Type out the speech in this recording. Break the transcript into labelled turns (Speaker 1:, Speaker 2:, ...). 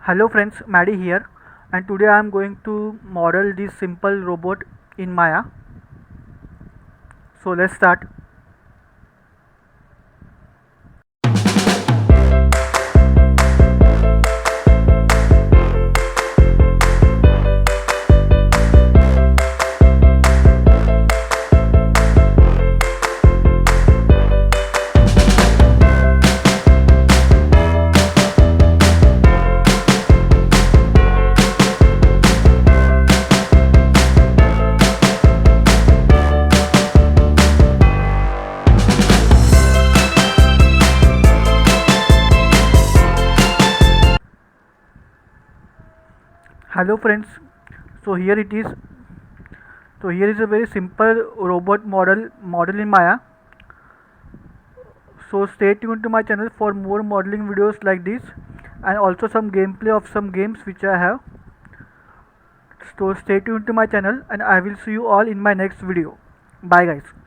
Speaker 1: Hello friends, Maddie here, and today I am going to model this simple robot in Maya. So let's start. Hello friends, so here it is. So here is a very simple robot model in Maya. So stay tuned to my channel for more modeling videos like this, and also some gameplay of some games which I have. So stay tuned to my channel, and I will see you all in my next video. Bye guys.